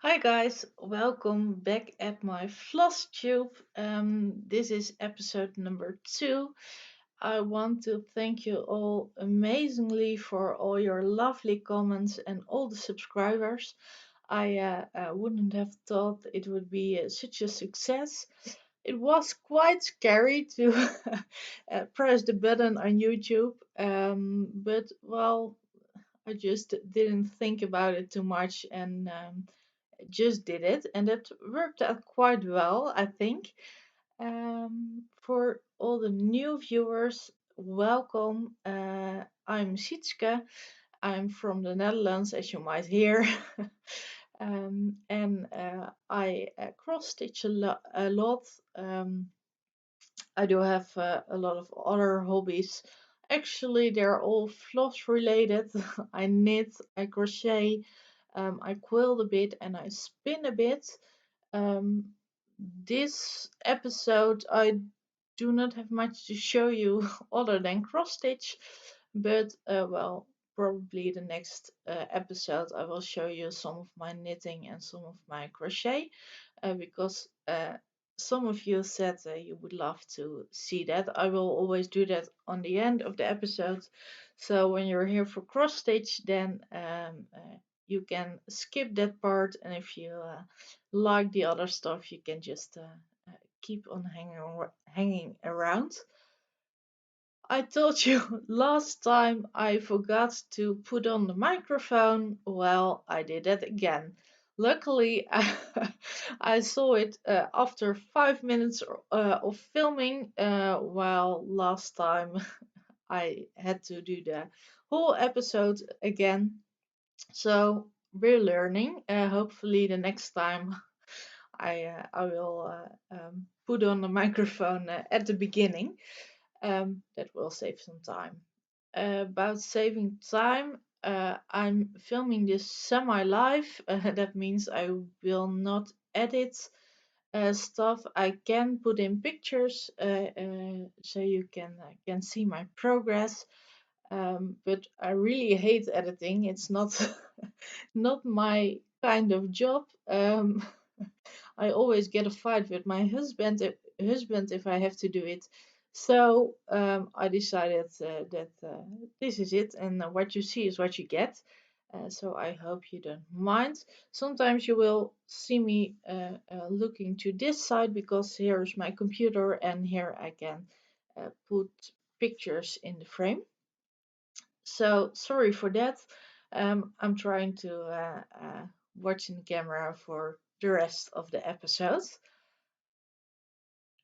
Hi guys, welcome back at my Flosstube. This is episode number 2. I want to thank you all amazingly for all your lovely comments and all the subscribers. I wouldn't have thought it would be such a success. It was quite scary to press the button on YouTube, but well, I just didn't think about it too much and just did it, and it worked out quite well, I think. For all the new viewers, welcome. I'm Sietske. I'm from the Netherlands, as you might hear. And I cross stitch a lot. I do have a lot of other hobbies. Actually, they're all floss related. I knit, I crochet, I quilt a bit, and I spin a bit. Um, this episode, I do not have much to show you other than cross stitch, but well, probably the next episode I will show you some of my knitting and some of my crochet because some of you said you would love to see that. I will always do that on the end of the episode. So when you're here for cross stitch, then you can skip that part, and if you like the other stuff, you can just keep on hanging around. I told you last time I forgot to put on the microphone. Well, I did that again. Luckily, I saw it after 5 minutes of filming, while last time I had to do the whole episode again. So we're learning. Hopefully, the next time I will put on the microphone at the beginning. That will save some time. About saving time, I'm filming this semi live. That means I will not edit stuff. I can put in pictures so you can see my progress. But I really hate editing. It's not not my kind of job. I always get a fight with my husband if I have to do it. So I decided that this is it, and what you see is what you get. So I hope you don't mind. Sometimes you will see me looking to this side because here is my computer, and here I can put pictures in the frame. So sorry for that. I'm trying to watch in the camera for the rest of the episode.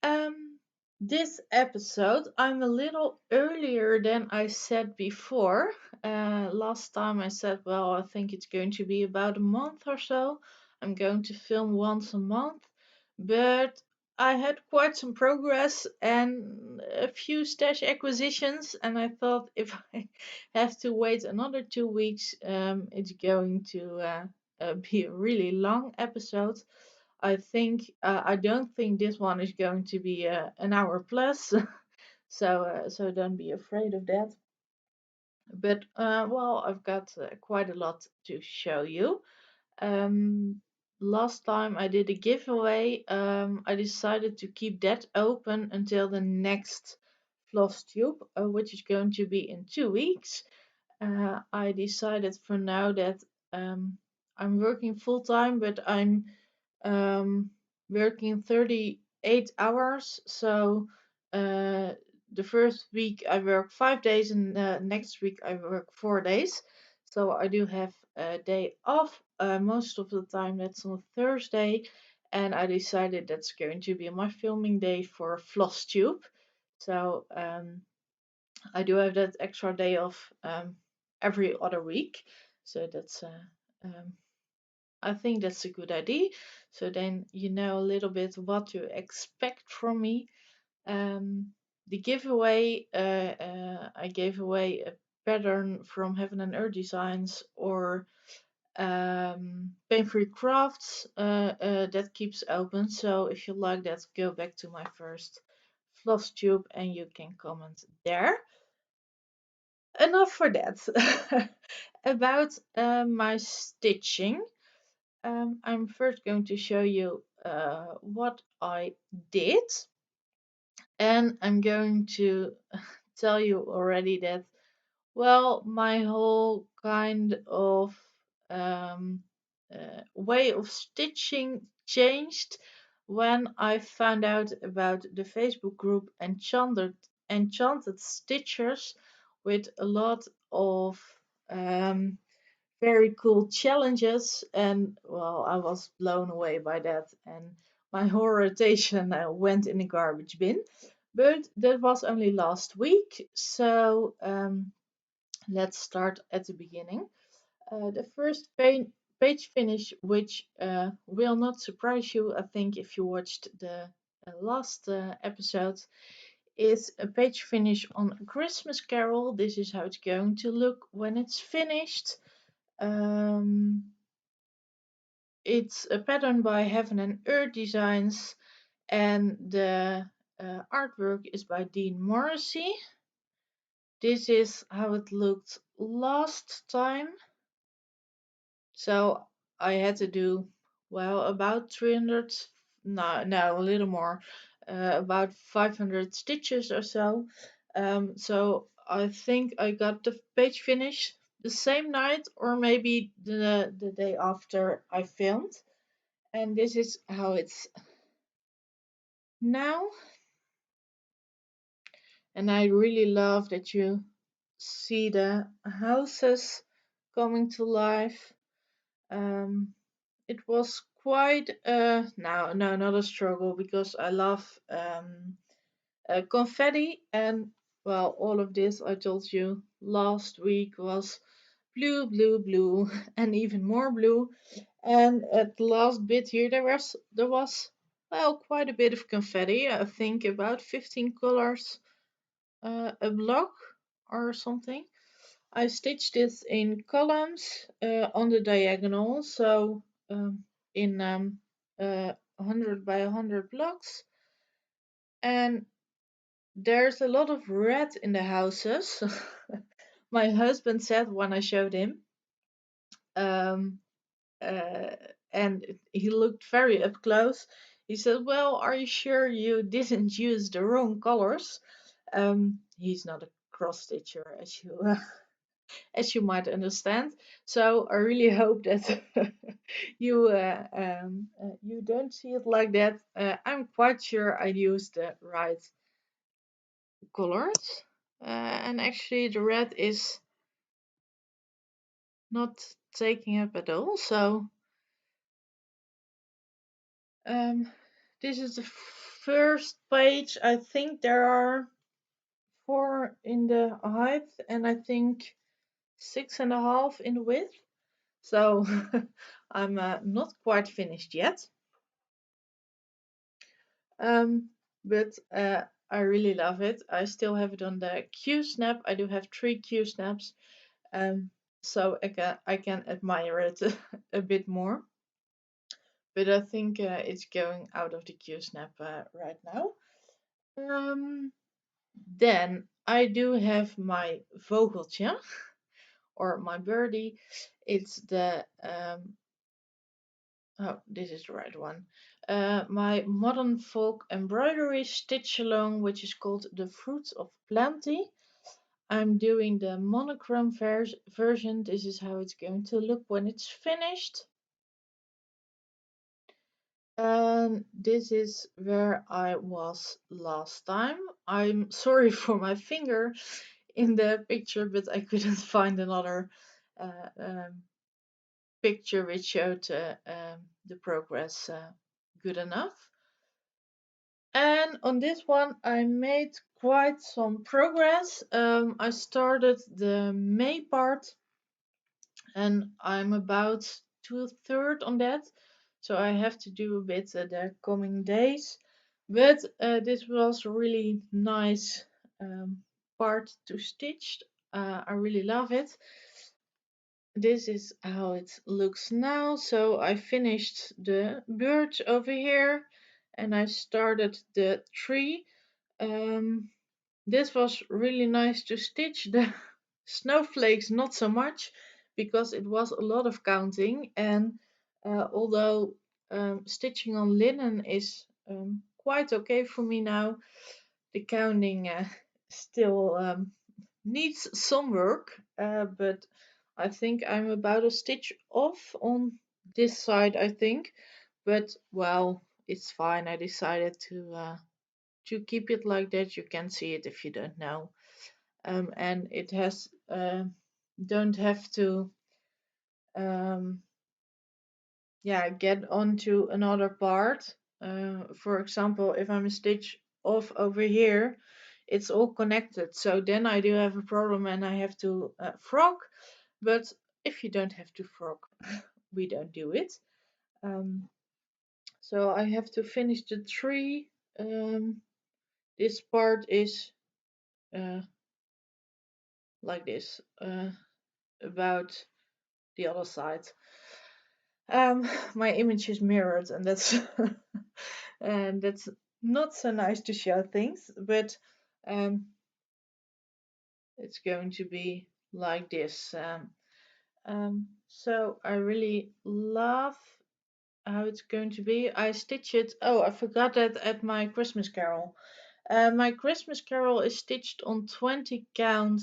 Um, this episode, I'm a little earlier than I said before. Last time I said, well, I think it's going to be about a month or so. I'm going to film once a month, but I had quite some progress and a few stash acquisitions, and I thought if I have to wait another 2 weeks, it's going to be a really long episode. I don't think this one is going to be an hour plus, so don't be afraid of that. But well, I've got quite a lot to show you. Um, Last time I did a giveaway, I decided to keep that open until the next Flosstube, which is going to be in 2 weeks. I decided for now that I'm working full time, but I'm um, working 38 hours. So the first week I work 5 days, and next week I work 4 days. So I do have a day off. Most of the time that's on Thursday, and I decided that's going to be my filming day for Flosstube. So I do have that extra day off every other week. So that's I think that's a good idea. So then you know a little bit what to expect from me. The giveaway, I gave away a pattern from Heaven and Earth Designs or Pain Free Crafts that keeps open. So if you like that, go back to my first floss tube and you can comment there. Enough for that. About my stitching. I'm first going to show you what I did, and I'm going to tell you already that, well, my whole kind of way of stitching changed when I found out about the Facebook group Enchanted Stitchers, with a lot of um, very cool challenges, and well, I was blown away by that, and my whole rotation went in the garbage bin. But that was only last week, so let's start at the beginning. The first page finish, which will not surprise you, I think, if you watched the last episode, is a page finish on a Christmas Carol. This is how it's going to look when it's finished. Um, it's a pattern by Heaven and Earth Designs, and the artwork is by Dean Morrissey. This is how it looked last time. So I had to do, well, about 300, no, a little more, about 500 stitches or so. So I think I got the page finish the same night, or maybe the day after I filmed. And this is how it's now. And I really love that you see the houses coming to life. Um, it was quite no, not a struggle, because I love confetti, and well, all of this I told you last week was blue, blue, blue, and even more blue. And at the last bit here, there was well, quite a bit of confetti. I think about 15 colors a block or something. I stitched this in columns on the diagonal, so in 100 by 100 blocks. And there's a lot of red in the houses. My husband said when I showed him, um, uh, and he looked very up close. He said, "Well, are you sure you didn't use the wrong colors?" He's not a cross stitcher, as you might understand. So I really hope that you don't see it like that. I'm quite sure I used the right colors, and actually the red is not taking up at all. So um, this is the first page. I think there are 4 in the height, and I think 6.5 in the width. So I'm not quite finished yet. Um, but I really love it. I still have it on the Q snap. I do have 3 Q snaps, so I can admire it a bit more. But I think it's going out of the Q snap right now. Then I do have my vogeltje, or my birdie. It's the oh, this is the right one. My modern folk embroidery stitch along, which is called The Fruits of Plenty. I'm doing the monochrome version. This is how it's going to look when it's finished. And this is where I was last time. I'm sorry for my finger in the picture, but I couldn't find another uh, um, picture which showed the progress good enough. And on this one, I made quite some progress. I started the May part, and I'm about 2/3 on that. So I have to do a bit the coming days. But this was a really nice part to stitch. I really love it. This is how it looks now. So I finished the birds over here, and I started the tree. Um, this was really nice to stitch. The snowflakes not so much, because it was a lot of counting, and Although stitching on linen is quite okay for me now, the counting still needs some work, but I think I'm about a stitch off on this side, I think. But well, it's fine. I decided to keep it like that. You can see it if you don't know. And it has don't have to um, yeah, get onto another part. For example, if I'm a stitch off over here, it's all connected. So then I do have a problem and I have to frog. But if you don't have to frog, we don't do it. Um, so I have to finish the tree. This part is uh, like this, about the other side. My image is mirrored, and that's and that's not so nice to show things, but um, it's going to be like this. So I really love how it's going to be. I stitch it. Oh, I forgot that at my Christmas Carol. My Christmas Carol is stitched on 20 count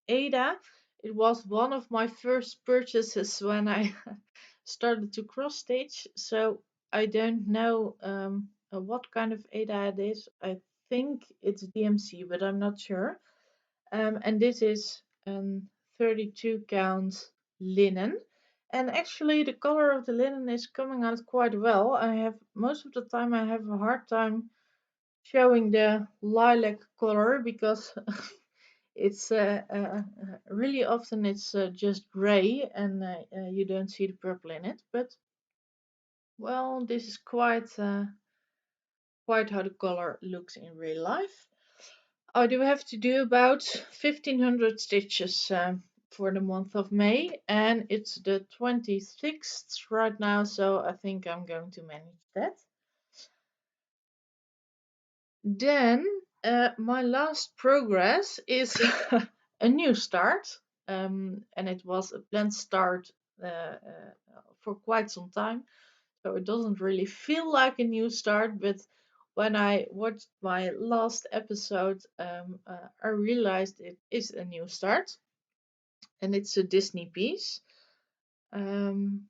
Ada. It was one of my first purchases when I started to cross stitch, so I don't know what kind of Ada it is. I think it's DMC, but I'm not sure. And this is 32 count linen. And actually, the color of the linen is coming out quite well. I have most of the time I have a hard time showing the lilac color because it's really often it's just gray and you don't see the purple in it. But well, this is quite how the color looks in real life. I do have to do about 1500 stitches for the month of May, and it's the 26th right now, so I think I'm going to manage that. Then my last progress is a new start, and it was a planned start for quite some time, so it doesn't really feel like a new start. But when I watched my last episode, I realized it is a new start, and it's a Disney piece. Um,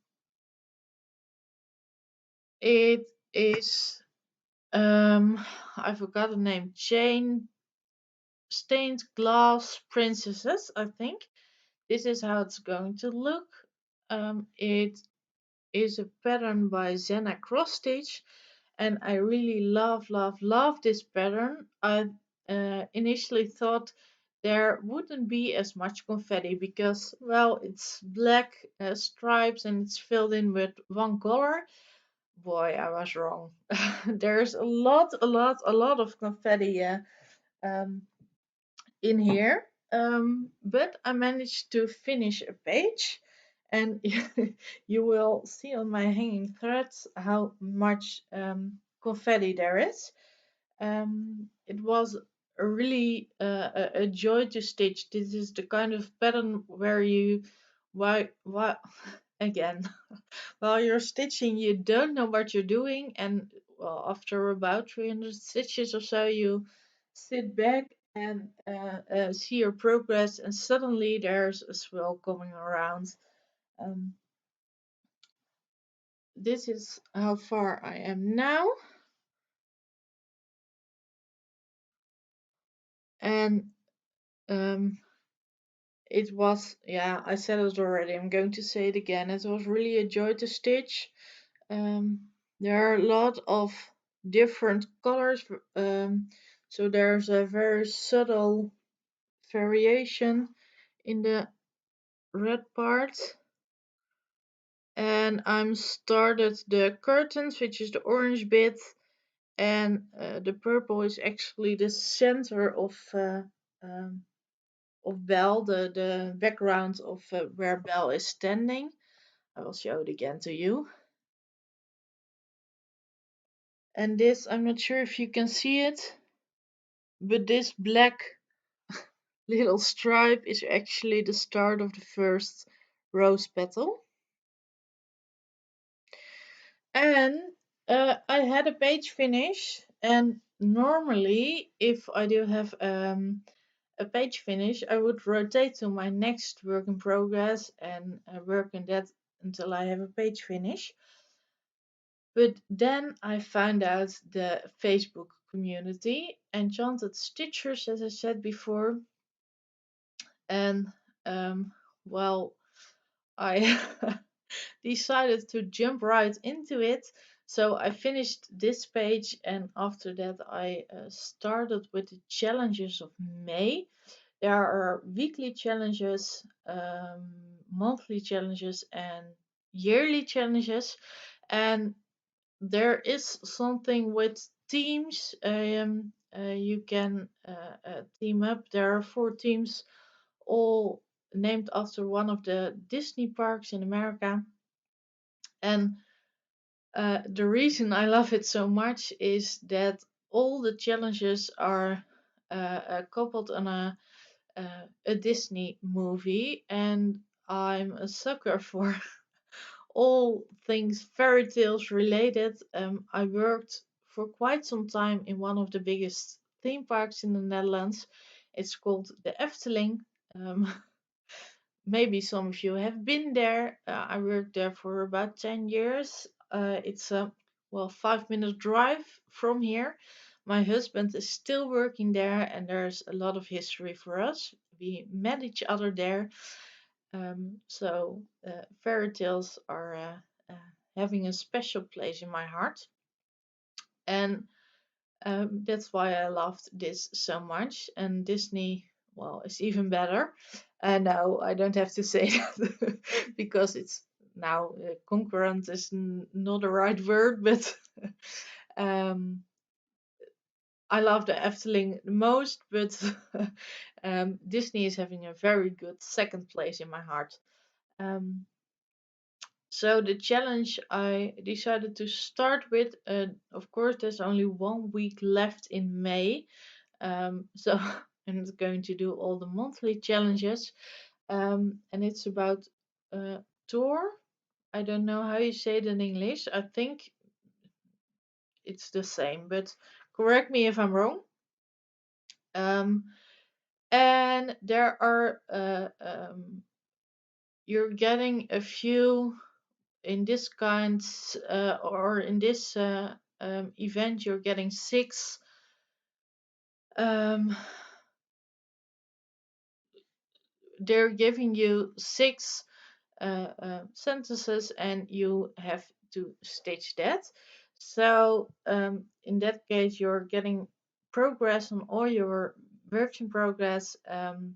it is I forgot the name. Jane Stained Glass Princesses, I think. This is how it's going to look. It is a pattern by Zena Cross Stitch, and I really love this pattern. I initially thought there wouldn't be as much confetti because, well, it's black stripes and it's filled in with one color. Boy, I was wrong. There's a lot of confetti um, in here. But I managed to finish a page, and you will see on my hanging threads how much confetti there is. It was a really a joy to stitch. This is the kind of pattern where you why again while you're stitching you don't know what you're doing, and well, after about 300 stitches or so you sit back and see your progress, and suddenly there's a swirl coming around. um, this is how far I am now, and um, it was, yeah, I said it already, I'm going to say it again, it was really a joy to stitch. There are a lot of different colors, so there's a very subtle variation in the red part. And I'm started the curtains, which is the orange bit, and the purple is actually the center of Belle, the background of where Belle is standing. I will show it again to you. And this, I'm not sure if you can see it, but this black little stripe is actually the start of the first rose petal. And I had a page finish, and normally, if I do have a page finish, I would rotate to my next work in progress and work on that until I have a page finish. But then I found out the Facebook community, Enchanted Stitchers, as I said before, and um, well, I decided to jump right into it. So I finished this page, and after that, I started with the challenges of May. There are weekly challenges, monthly challenges, and yearly challenges. And there is something with teams. You can team up. There are 4 teams, all named after one of the Disney parks in America. And the reason I love it so much is that all the challenges are coupled on a Disney movie, and I'm a sucker for all things fairy tales related. I worked for quite some time in one of the biggest theme parks in the Netherlands. It's called the Efteling. Um, Maybe some of you have been there. I worked there for about 10 years. It's a 5-minute drive from here. My husband is still working there, and there's a lot of history for us. We met each other there. So fairy tales are having a special place in my heart. And that's why I loved this so much. And Disney, well, is even better. And no, I don't have to say that because it's now concurrent is not the right word, but um, I love the Efteling the most. But Disney is having a very good second place in my heart. Um, so the challenge I decided to start with, of course, there's only 1 week left in May. So I'm not going to do all the monthly challenges. And it's about tour. I don't know how you say it in English. I think it's the same, but correct me if I'm wrong. Um, and there are you're getting a few in this kind or in this event. You're getting 6 um, they're giving you 6 sentences, and you have to stitch that. So in that case, you're getting progress on all your works in progress, and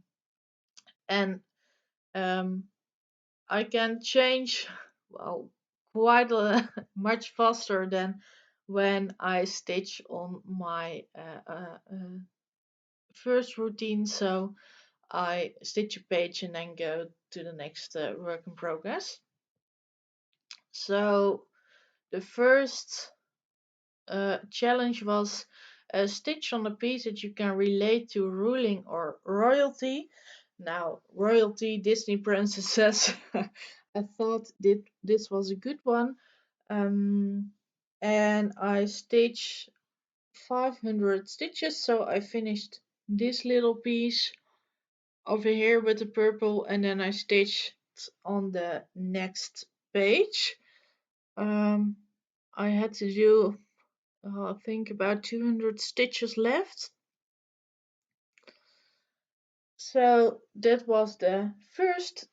um, I can change well quite much faster than when I stitch on my first routine. So I stitch a page and then go to the next work in progress. So the first challenge was a stitch on a piece that you can relate to ruling or royalty. Now, royalty, Disney princesses. I thought this was a good one. And I stitched 500 stitches, so I finished this little piece over here with the purple, and then I stitched on the next page. Um, I had to do I think about 200 stitches left. So that was the first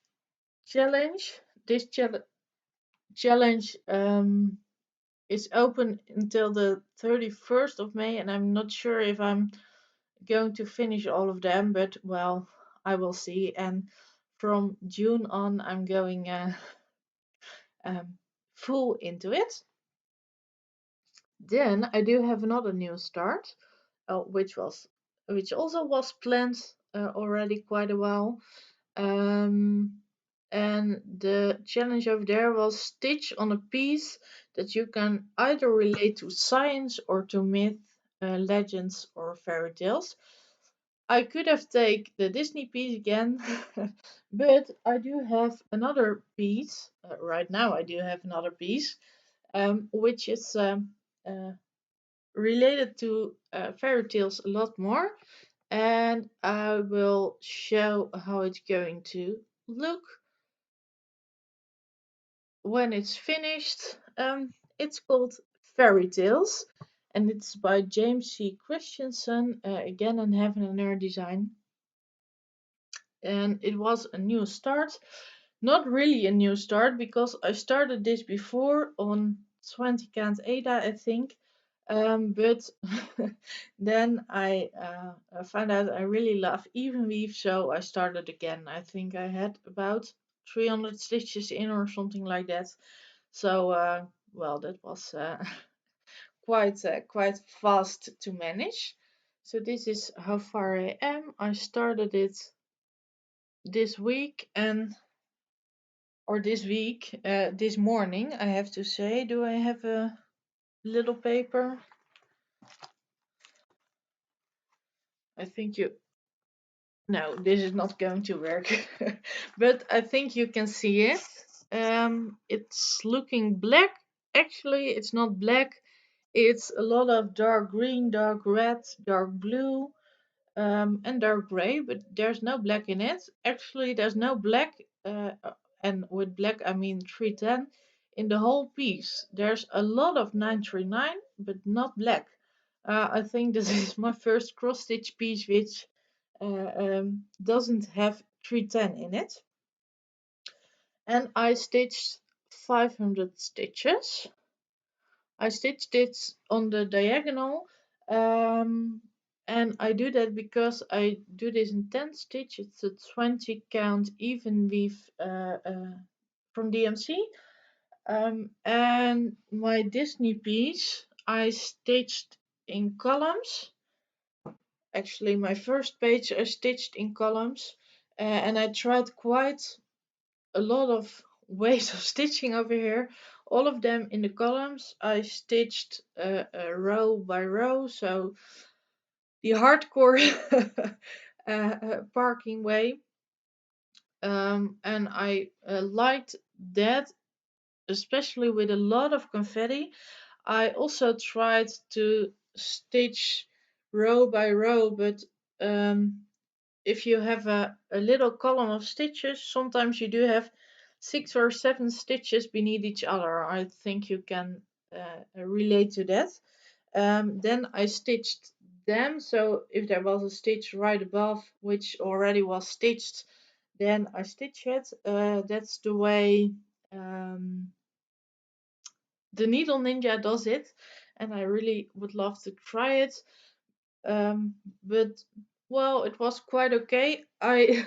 challenge. This challenge is open until the 31st of May, and I'm not sure if I'm going to finish all of them, but well, I will see. And from June on, I'm going um, full into it. Then I do have another new start, which also was planned already quite a while. Um, and the challenge over there was stitch on a piece that you can either relate to science or to myth, legends, or fairy tales. I could have taken the Disney piece again, but I do have another piece. Right now, I do have another piece which is uh, related to fairy tales a lot more, and I will show how it's going to look when it's finished. It's called Fairy Tales, and it's by James C. Christensen, again in Heaven and Earth Design. And it was a new start. Not really a new start because I started this before on 20 Cant Ada, I think. But then I found out I really love even weave, so I started again. I think I had about 300 stitches in or something like that. So, well, that was quite fast to manage. So this is how far I am. I started it this week and or this week, this morning, I have to say. Do I have a little paper? I think you. No, this is not going to work. But I think you can see it. It's looking black. Actually, it's not black. It's a lot of dark green, dark red, dark blue, and dark gray, but there's no black in it. Actually, there's no black, and with black I mean 310 in the whole piece. There's a lot of 939, but not black. I think this is my first cross stitch piece which doesn't have 310 in it. And I stitched 500 stitches. I stitched it on the diagonal, um, and I do that because I do this in 10 stitch. It's a 20 count even weave from DMC. And my Disney piece I stitched in columns. Actually, my first page I stitched in columns, and I tried quite a lot of ways of stitching over here. All of them in the columns I stitched row by row, so the hardcore parking way. And I liked that, especially with a lot of confetti. I also tried to stitch row by row, but if you have a little column of stitches, sometimes you do have 6 or 7 stitches beneath each other. I think you can relate to that. Then I stitched them, so if there was a stitch right above which already was stitched, then I stitch it. That's the way the Needle Ninja does it, and I really would love to try it. But well, it was quite okay. I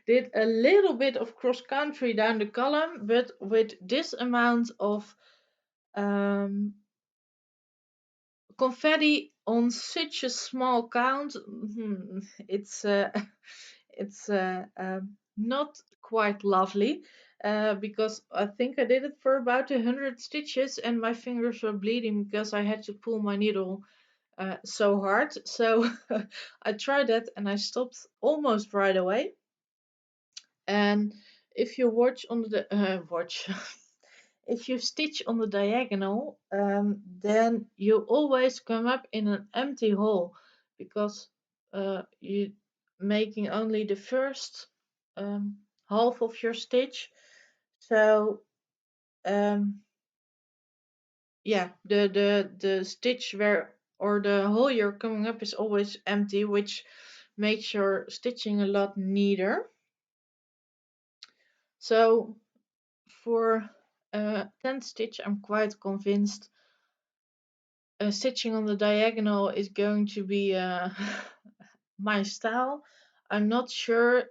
did a little bit of cross country down the column, but with this amount of confetti on such a small count, it's it's not quite lovely. Because I think I did it for about 100 stitches and my fingers were bleeding because I had to pull my needle so hard. So I tried that and I stopped almost right away. And if you watch on the watch, if you stitch on the diagonal, then you always come up in an empty hole because you making only the first half of your stitch. So yeah, the stitch where or the hole you're coming up is always empty, which makes your stitching a lot neater. So for 10th stitch, I'm quite convinced stitching on the diagonal is going to be my style. I'm not sure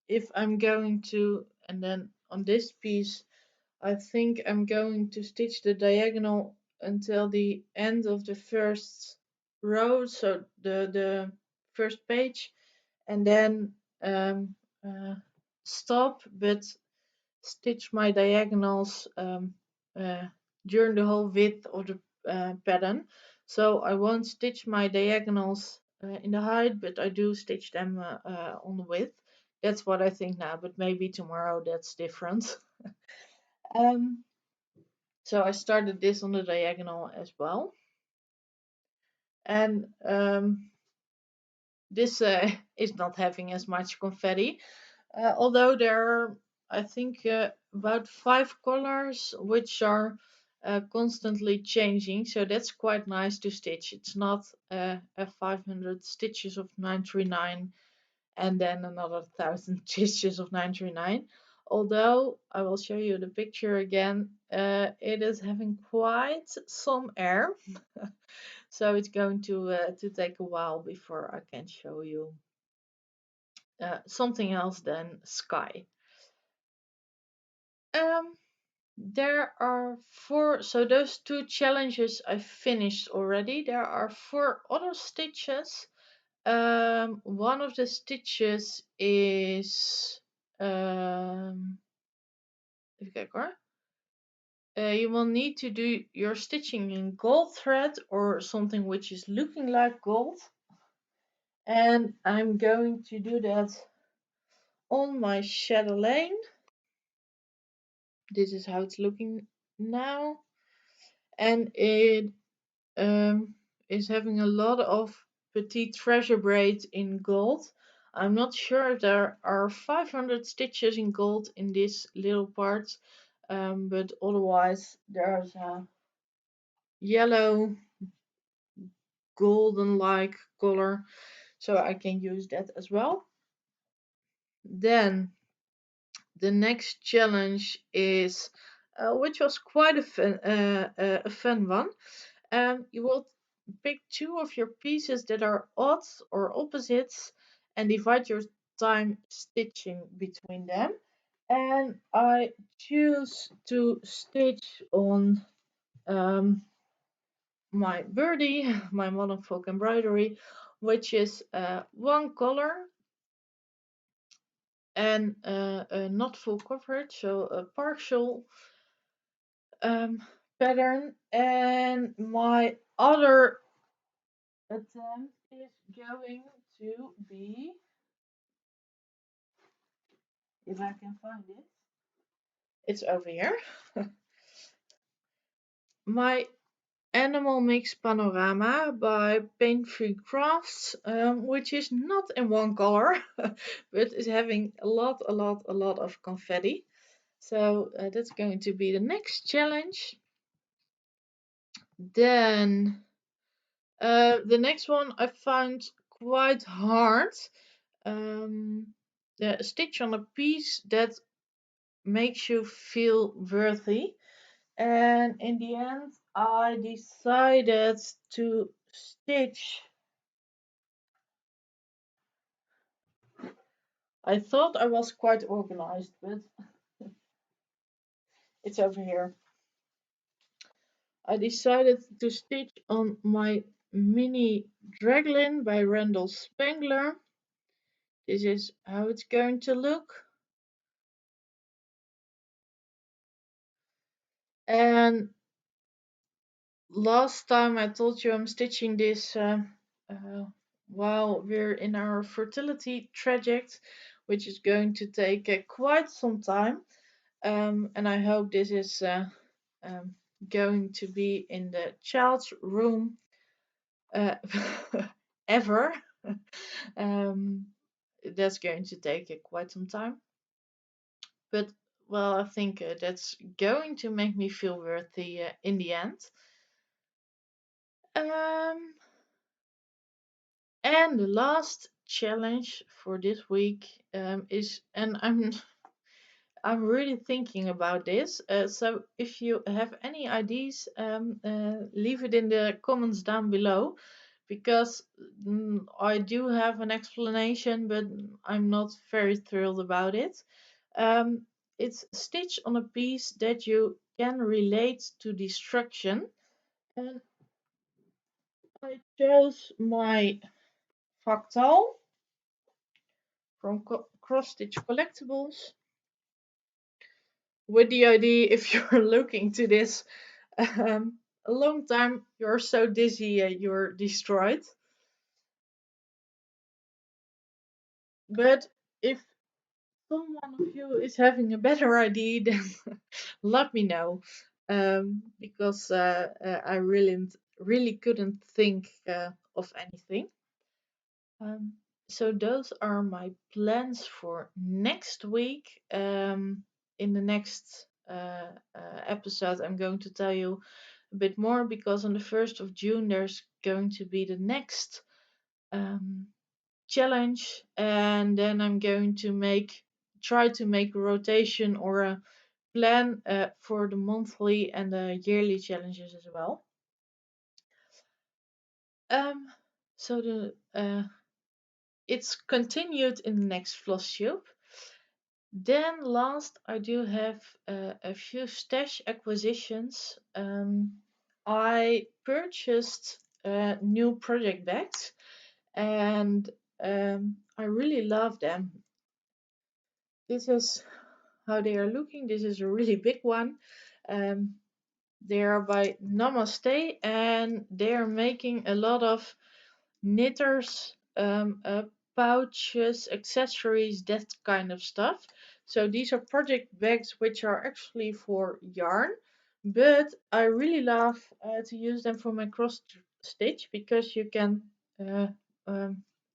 if I'm going to, and then on this piece I think I'm going to stitch the diagonal until the end of the first row, so the first page, and then stop, but stitch my diagonals during the whole width of the pattern. So I won't stitch my diagonals in the height, but I do stitch them on the width. That's what I think now, but maybe tomorrow that's different. Um, So I started this on the diagonal as well. And this is not having as much confetti, although there are, I think, about 5 colors which are constantly changing, so that's quite nice to stitch. It's not a 500 stitches of 939 and then another 1,000 stitches of 939. Although I will show you the picture again, it is having quite some air, so it's going to take a while before I can show you something else than sky. Um, there are four, so those two challenges I finished already. There are 4 other stitches. One of the stitches is, even kijken hoor. You will need to do your stitching in gold thread or something which is looking like gold. And I'm going to do that on my chatelaine. This is how it's looking now. And it is having a lot of petite treasure braid in gold. I'm not sure if there are 500 stitches in gold in this little part, but otherwise there's a yellow golden like color, so I can use that as well. Then the next challenge is, which was quite a fun one. You will pick 2 of your pieces that are odds or opposites and divide your time stitching between them. And I choose to stitch on my birdie, my modern folk embroidery, which is 1 color and not full coverage, so a partial pattern. And my other attempt is going to be, if I can find it, it's over here. My Animal Mix Panorama by Paint Free Crafts, which is not in 1 color, but is having a lot of confetti. So that's going to be the next challenge. Then the next one I found quite hard. The stitch on a piece that makes you feel worthy. And in the end, I decided to stitch. I thought I was quite organized, but it's over here. I decided to stitch on my mini Draglin by Randall Spangler. This is how it's going to look. And last time I told you I'm stitching this while we're in our fertility traject, which is going to take quite some time. And I hope this is going to be in the child's room ever. That's going to take quite some time. But well, I think that's going to make me feel worthy in the end. Um, and the last challenge for this week is, and I'm really thinking about this. So if you have any ideas, leave it in the comments down below, because I do have an explanation, but I'm not very thrilled about it. Um, it's stitch on a piece that you can relate to destruction. And I chose my fractal from Cross Stitch Collectibles, with the idea, if you're looking to this a long time, you're so dizzy you're destroyed. But if someone of you is having a better idea, then let me know. because I really couldn't think of anything. Um, so those are my plans for next week. In the next episode, I'm going to tell you a bit more because on the 1st of June there's going to be the next um, challenge, and then I'm going to try to make a rotation or a plan for the monthly and the yearly challenges as well. Um, so the it's continued in the next Flosstube. Then last, I do have a few stash acquisitions. I purchased new project bags, and I really love them. This is how they are looking. This is a really big one. Um, they are by Namaste, and they are making a lot of knitters, pouches, accessories, that kind of stuff. So these are project bags which are actually for yarn, but I really love to use them for my cross stitch because you can uh,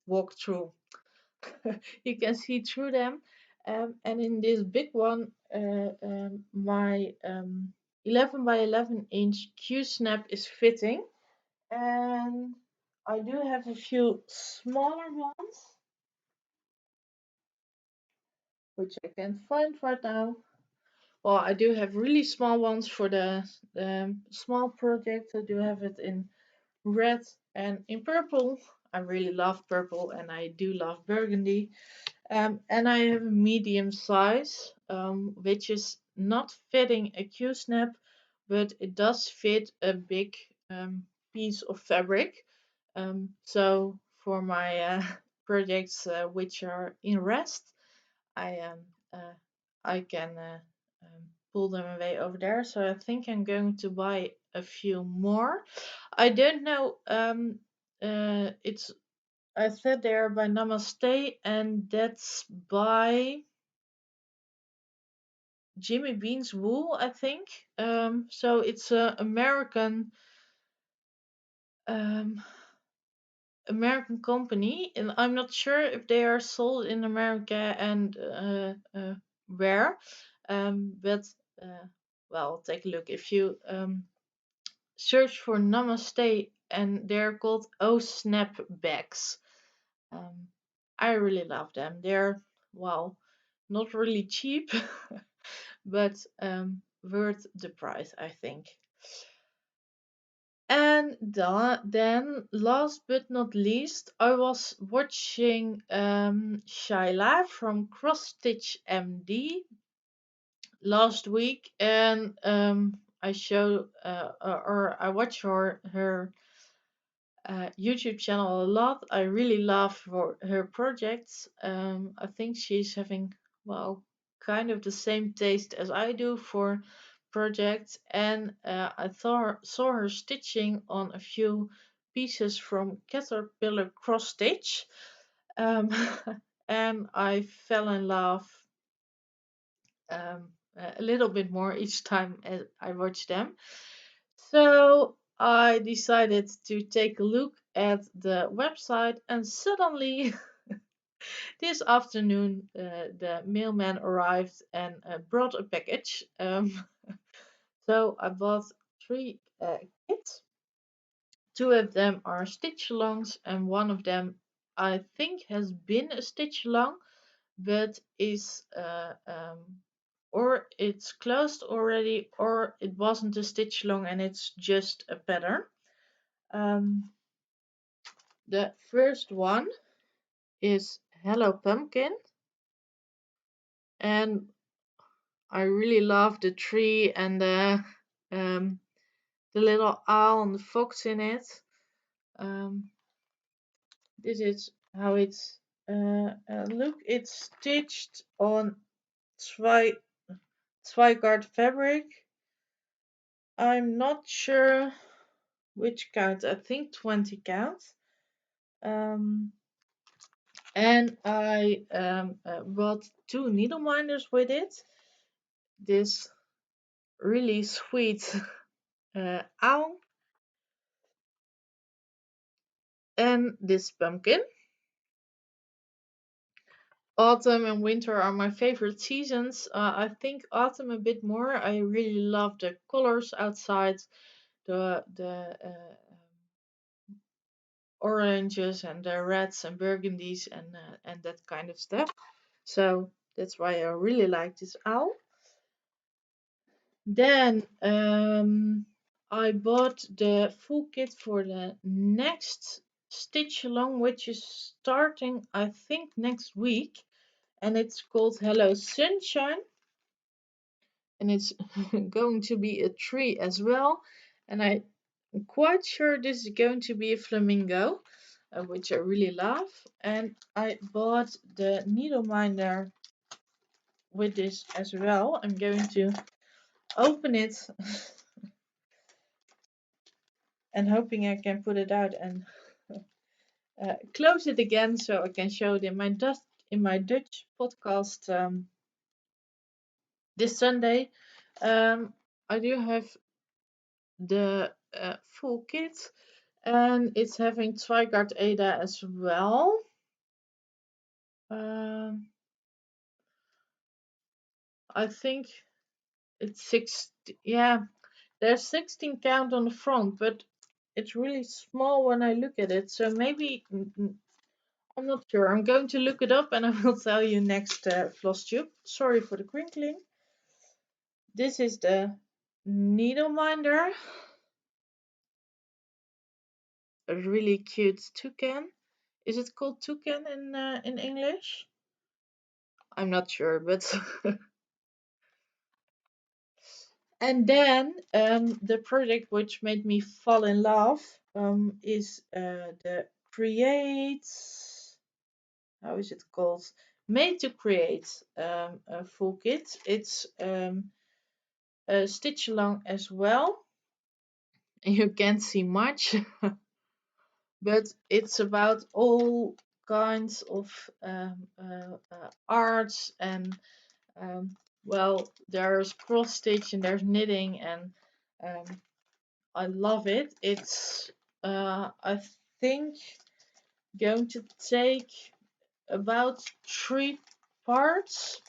walk through. You can see through them. And in this big one, my 11 by 11 inch Q snap is fitting, and I do have a few smaller ones, which I can't find right now. Well, I do have really small ones for the small project. I do have it in red and in purple. I really love purple and I do love burgundy. And I have a medium size, which is not fitting a Q-snap, but it does fit a big piece of fabric. So for my projects which are in rest, I uh, I can pull them away over there. So I think I'm going to buy a few more. I don't know. It's I said they are by Namaste, and that's by Jimmy Bean's Wool, I think. So it's a um, American company, and I'm not sure if they are sold in America and where. But well, take a look. If you search for Namaste, and they're called Oh Snap bags. Um, I really love them. They're well, not really cheap, but worth the price, I think. And then, last but not least, I was watching Shaila from Cross Stitch MD last week, and I watch her YouTube channel a lot. I really love her projects. I think she's having, well, kind of the same taste as I do for projects, and I saw her stitching on a few pieces from Caterpillar Cross Stitch, um, and I fell in love a little bit more each time as I watch them. So I decided to take a look at the website, and suddenly this afternoon the mailman arrived and brought a package. So I bought three kits. Two of them are stitch alongs, and one of them I think has been a stitch along, but is or it's closed already, or it wasn't a stitch along and it's just a pattern. Um, the first one is Hello Pumpkin, and I really love the tree and um, the little owl and the fox in it. Um, this is how it's look. It's stitched on Zwi Zweigart fabric. I'm not sure which count. I think 20 counts. Um, and I bought two needle minders with it. This really sweet owl and this pumpkin. Autumn and winter are my favorite seasons. I think autumn a bit more. I really love the colors outside, the oranges and the reds and burgundies and that kind of stuff. So that's why I really like this owl. Then I bought the full kit for the next stitch along, which is starting I think next week, and it's called Hello Sunshine, and it's going to be a tree as well, and I'm quite sure this is going to be a flamingo, which I really love. And I bought the needle minder with this as well. I'm going to open it and hoping I can put it out and close it again so I can show it in my Dutch podcast this Sunday. I do have the full kit, and it's having Zweigart Ada as well. Um, I think it's six. Yeah, there's 16 count on the front, but it's really small when I look at it. So maybe I'm not sure. I'm going to look it up and I will tell you next Flosstube. Sorry for the crinkling. This is the needle minder. A really cute toucan. Is it called toucan in English? I'm not sure, but and then the project which made me fall in love is the create. How is it called? Made to create a full kit. It's a stitch along as well. And you can't see much, but it's about all kinds of arts and well, there's cross stitch and there's knitting and um, I love it. It's I think going to take about 3 parts.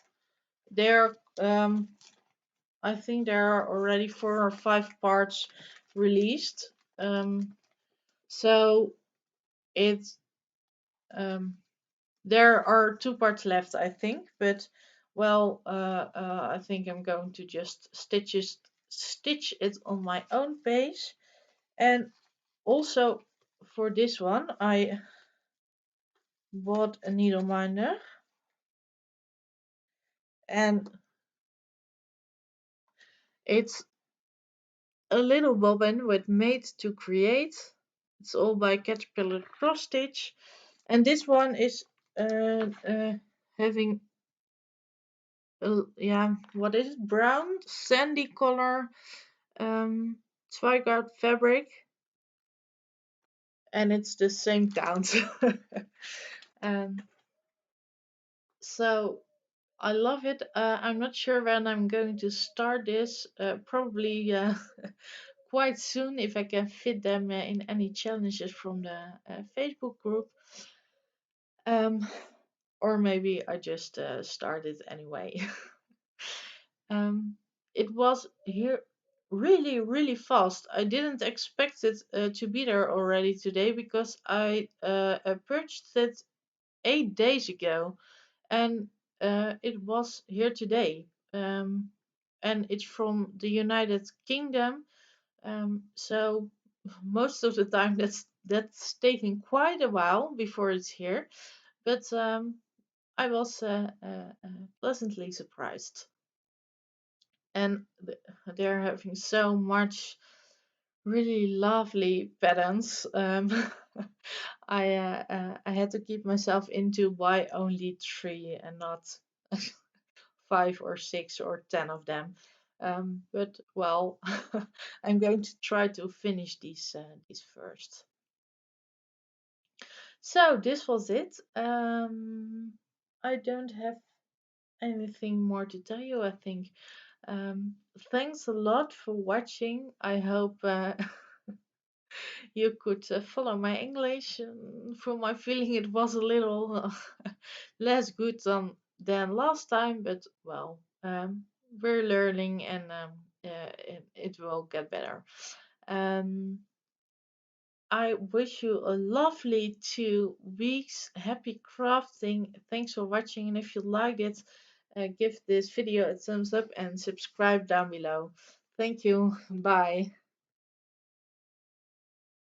There, I think there are already 4 or 5 parts released. So it's there are 2 parts left, I think. But well, I think I'm going to just stitch it on my own pace. And also for this one, I bought a needle minder, and it's a little bobbin with Made to Create. It's all by Caterpillar Cross Stitch, and this one is having yeah, what is it? Brown sandy color Zweigart fabric, and it's the same count. um, so I love it. I'm not sure when I'm going to start this. Probably quite soon if I can fit them in any challenges from the Facebook group. Um, or maybe I just start it anyway. um, it was here really, really fast. I didn't expect it to be there already today because I purchased it 8 days ago and it was here today. And it's from the United Kingdom. So most of the time that's taking quite a while before it's here. But I was pleasantly surprised. And they're having so much really lovely patterns. I had to keep myself into buy only 3 and not 5 or 6 or 10 of them. But well, I'm going to try to finish these first. So this was it. I don't have anything more to tell you. I think thanks a lot for watching. I hope you could follow my English. From my feeling, it was a little less good than last time, but well, we're learning and it will get better. Um, I wish you a lovely 2 weeks. Happy crafting. Thanks for watching. And if you liked it, give this video a thumbs up and subscribe down below. Thank you. Bye.